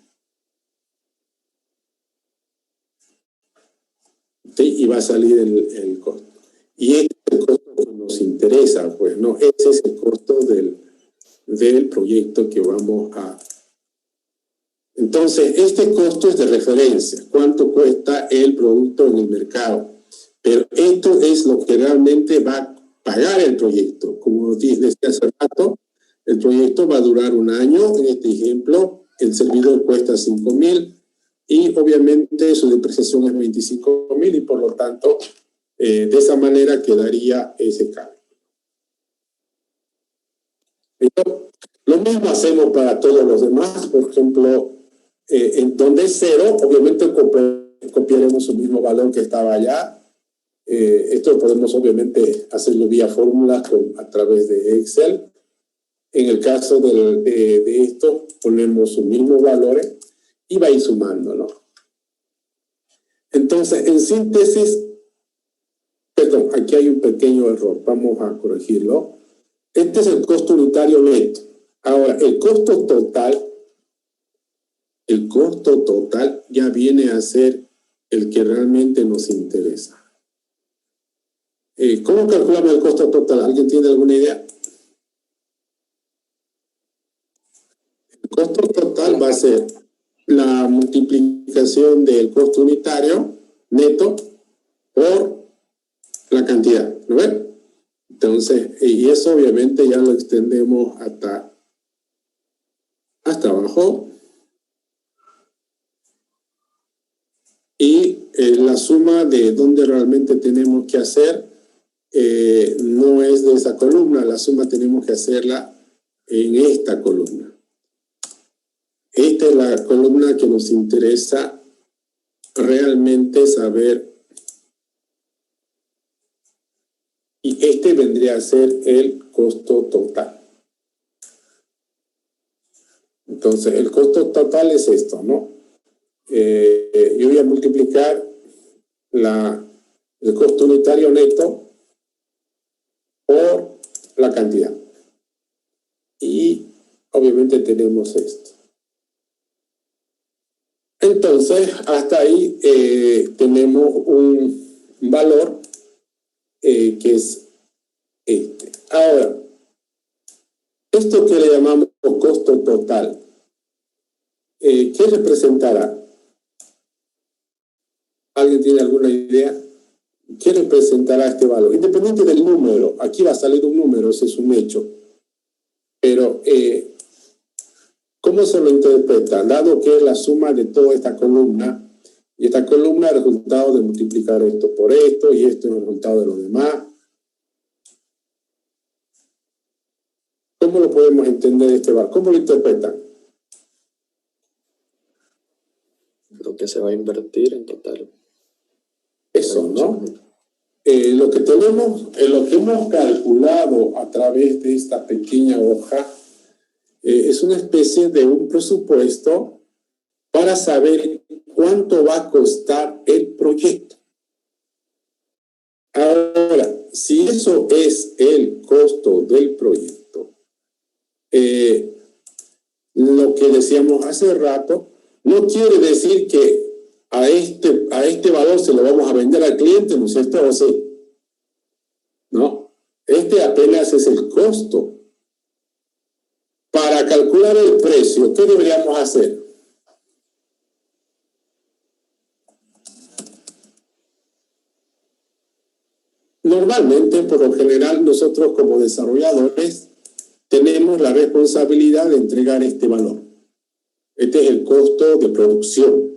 ¿Sí? Y va a salir el costo. Y este es el costo que nos interesa, pues, ¿no? Ese es el costo del proyecto que vamos a... Entonces, este costo es de referencia. ¿Cuánto cuesta el producto en el mercado? Pero esto es lo que realmente va a pagar el proyecto. Como decía hace rato, el proyecto va a durar 1 año. En este ejemplo, el servidor cuesta 5,000 y obviamente su depreciación es 25,000 y por lo tanto, de esa manera quedaría ese cálculo. Lo mismo hacemos para todos los demás. Por ejemplo, en donde es 0, obviamente copiaremos el mismo valor que estaba allá. Esto podemos obviamente hacerlo vía fórmulas a través de Excel. En el caso de esto, ponemos sus mismos valores y va a ir sumando, ¿no? Entonces, en síntesis, perdón, aquí hay un pequeño error, vamos a corregirlo. Este es el costo unitario neto. Ahora, el costo total ya viene a ser el que realmente nos interesa. ¿Cómo calculamos el costo total? ¿Alguien tiene alguna idea? El costo total va a ser la multiplicación del costo unitario neto por la cantidad, ¿no ven? Entonces, y eso obviamente ya lo extendemos hasta abajo. Y la suma de donde realmente tenemos que hacer no es de esa columna, la suma tenemos que hacerla en esta columna. Esta es la columna que nos interesa realmente saber. Y este vendría a ser el costo total. Entonces, el costo total es esto, ¿no? Yo voy a multiplicar el costo unitario neto por la cantidad. Y obviamente tenemos esto. Entonces, hasta ahí tenemos un valor que es este. Ahora, esto que le llamamos costo total, ¿qué representará? ¿Alguien tiene alguna idea? ¿Qué representará este valor? Independiente del número, aquí va a salir un número, ese es un hecho. Pero, ¿cómo se lo interpreta? Dado que es la suma de toda esta columna, y esta columna es el resultado de multiplicar esto por esto, y esto es el resultado de lo demás. ¿Cómo lo podemos entender este valor? ¿Cómo lo interpretan? Lo que se va a invertir en total. Eso, ¿no? Lo que tenemos, lo que hemos calculado a través de esta pequeña hoja, es una especie de un presupuesto para saber cuánto va a costar el proyecto. Ahora, si eso es el costo del proyecto, lo que decíamos hace rato, no quiere decir que a este valor se lo vamos a vender al cliente, ¿no es cierto? ¿O sí? No, este apenas es el costo. Para calcular el precio, ¿qué deberíamos hacer? Normalmente, por lo general, nosotros como desarrolladores tenemos la responsabilidad de entregar este valor. Este es el costo de producción.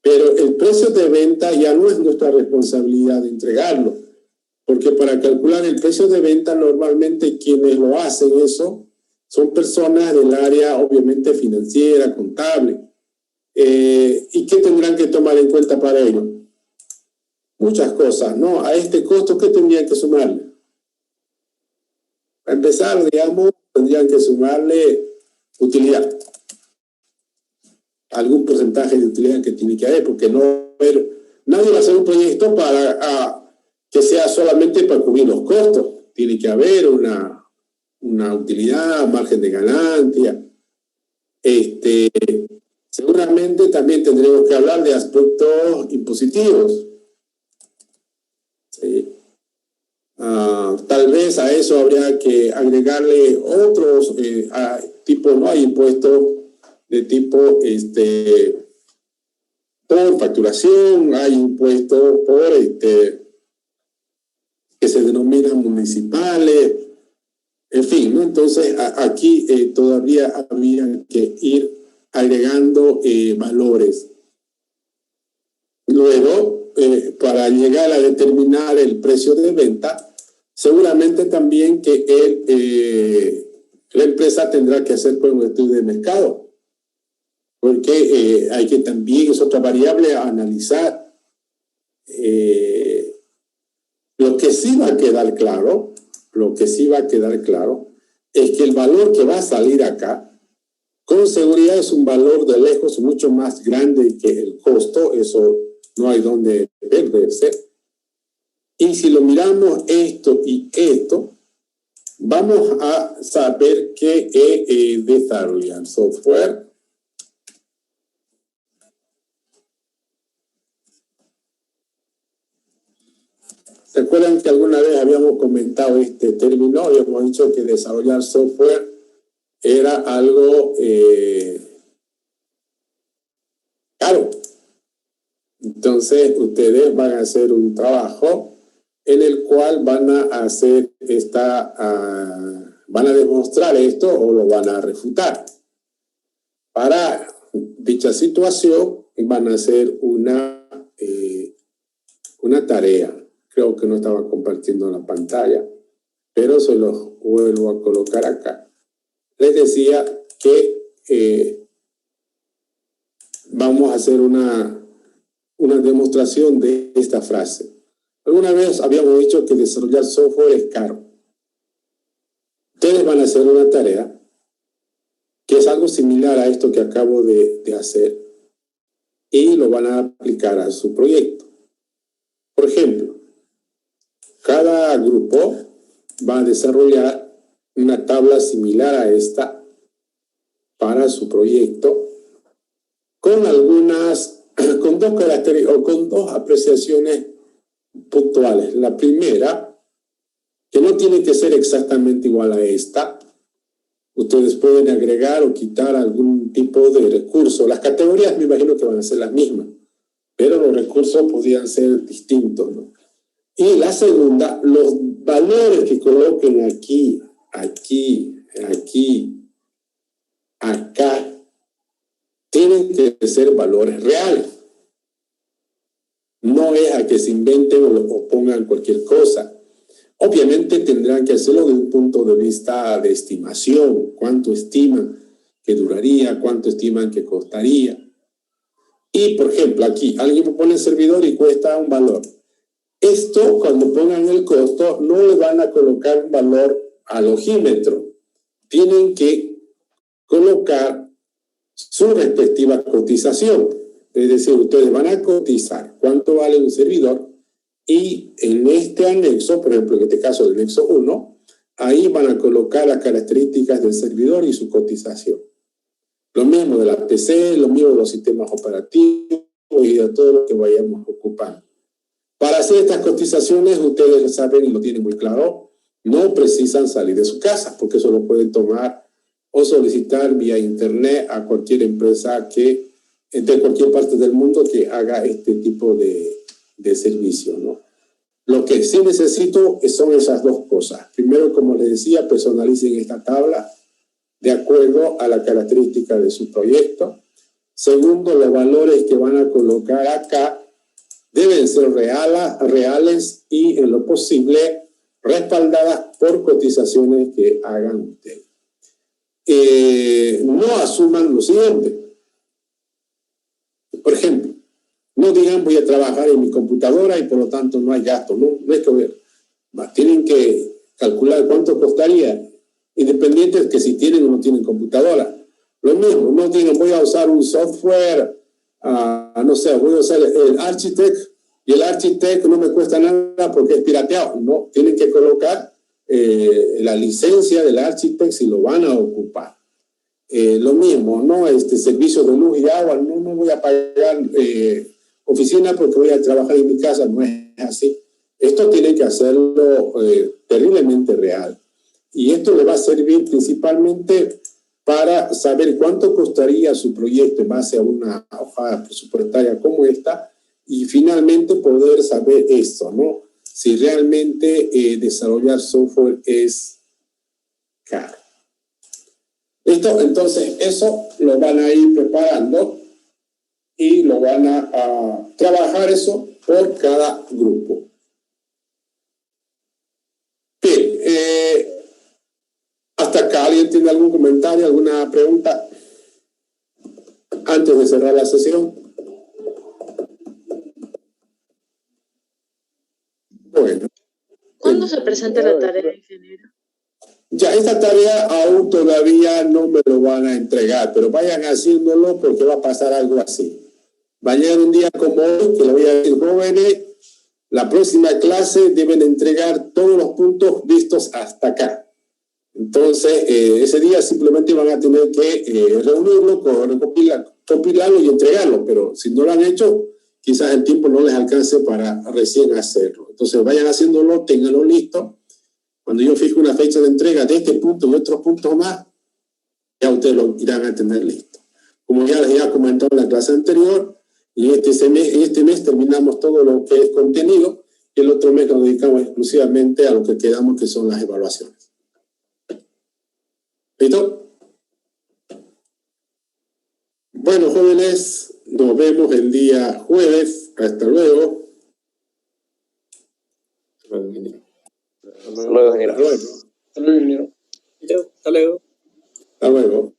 Pero el precio de venta ya no es nuestra responsabilidad de entregarlo. Porque para calcular el precio de venta, normalmente quienes lo hacen eso son personas del área, obviamente, financiera, contable. ¿Y qué tendrán que tomar en cuenta para ello? Muchas cosas, ¿no? A este costo, ¿qué tendrían que sumarle? Para empezar, digamos, tendrían que sumarle utilidad. Algún porcentaje de utilidad que tiene que haber, porque nadie va a hacer un proyecto para que sea solamente para cubrir los costos. Tiene que haber una utilidad, margen de ganancia. Seguramente también tendremos que hablar de aspectos impositivos. ¿Sí? Tal vez a eso habría que agregarle otros tipos, ¿no? Hay impuestos de tipo por facturación, hay impuestos por que se denominan municipales, en fin, ¿no? Entonces aquí todavía habría que ir agregando valores. Luego, para llegar a determinar el precio de venta, seguramente también que la empresa tendrá que hacer un estudio de mercado, porque hay que también, es otra variable a analizar. Lo que sí va a quedar claro, es que el valor que va a salir acá, con seguridad es un valor de lejos mucho más grande que el costo, eso no hay donde perderse. Y si lo miramos esto y esto, vamos a saber que desarrollar software ¿se acuerdan que alguna vez habíamos comentado este término? Habíamos dicho que desarrollar software era algo caro. Entonces, ustedes van a hacer un trabajo en el cual van a hacer van a demostrar esto o lo van a refutar. Para dicha situación van a hacer una tarea. Creo que no estaba compartiendo la pantalla, pero se los vuelvo a colocar acá. Les decía que vamos a hacer una demostración de esta frase. Alguna vez habíamos dicho que desarrollar software es caro. Ustedes van a hacer una tarea que es algo similar a esto que acabo de hacer y lo van a aplicar a su proyecto. Por ejemplo, cada grupo va a desarrollar una tabla similar a esta para su proyecto con dos características o con dos apreciaciones puntuales. La primera, que no tiene que ser exactamente igual a esta. Ustedes pueden agregar o quitar algún tipo de recurso. Las categorías me imagino que van a ser las mismas, pero los recursos podrían ser distintos, ¿no? Y la segunda, los valores que coloquen aquí, acá, tienen que ser valores reales. No es a que se inventen o pongan cualquier cosa. Obviamente tendrán que hacerlo de un punto de vista de estimación. ¿Cuánto estiman que duraría? ¿Cuánto estiman que costaría? Y, por ejemplo, aquí alguien me pone el servidor y cuesta un valor. Esto, cuando pongan el costo, no le van a colocar un valor al ojímetro. Tienen que colocar su respectiva cotización. Es decir, ustedes van a cotizar cuánto vale un servidor y en este anexo, por ejemplo, en este caso el anexo 1, ahí van a colocar las características del servidor y su cotización. Lo mismo de la PC, lo mismo de los sistemas operativos y de todo lo que vayamos ocupando. Para hacer estas cotizaciones, ustedes lo saben y lo tienen muy claro, no precisan salir de su casa, porque eso lo pueden tomar o solicitar vía internet a cualquier empresa que, de cualquier parte del mundo que haga este tipo de servicio, ¿no? Lo que sí necesito son esas dos cosas. Primero, como les decía, personalicen esta tabla de acuerdo a la característica de su proyecto. Segundo, los valores que van a colocar acá deben ser reales y, en lo posible, respaldadas por cotizaciones que hagan ustedes. No asuman lo siguiente. Por ejemplo, no digan voy a trabajar en mi computadora y por lo tanto no hay gasto. No es que ver. Tienen que calcular cuánto costaría, independiente de que si tienen o no tienen computadora. Lo mismo, no digan voy a usar un software, no sé, voy a usar el Architect y el Architect no me cuesta nada porque es pirateado. No, tienen que colocar la licencia del Architect si lo van a ocupar. Lo mismo, ¿no? Servicio de luz y agua, no voy a pagar oficina porque voy a trabajar en mi casa, no es así. Esto tiene que hacerlo terriblemente real. Y esto le va a servir principalmente para saber cuánto costaría su proyecto en base a una hoja presupuestaria como esta y finalmente poder saber esto, ¿no? Si realmente desarrollar software es caro. ¿Listo? Entonces, eso lo van a ir preparando y lo van a trabajar eso por cada grupo. Bien, hasta acá, ¿alguien tiene algún comentario, alguna pregunta antes de cerrar la sesión? Bueno. ¿Cuándo se presenta la tarea, ingeniero? Ya, esta tarea aún todavía no me lo van a entregar, pero vayan haciéndolo porque va a pasar algo así. Va a llegar un día como hoy, que le voy a decir, jóvenes, la próxima clase deben entregar todos los puntos vistos hasta acá. Entonces, ese día simplemente van a tener que reunirlo, compilarlo y entregarlo, pero si no lo han hecho, quizás el tiempo no les alcance para recién hacerlo. Entonces, vayan haciéndolo, ténganlo listo. Cuando yo fijo una fecha de entrega de este punto y otros puntos más, ya ustedes lo irán a tener listo. Como ya les había comentado en la clase anterior, en este mes terminamos todo lo que es contenido y el otro mes nos dedicamos exclusivamente a lo que quedamos, que son las evaluaciones. ¿Listo? Bueno, jóvenes, nos vemos el día jueves. Hasta luego. luego, ingeniero. Hasta luego, ingeniero. Hasta luego, ingeniero. Hasta luego. Hasta luego.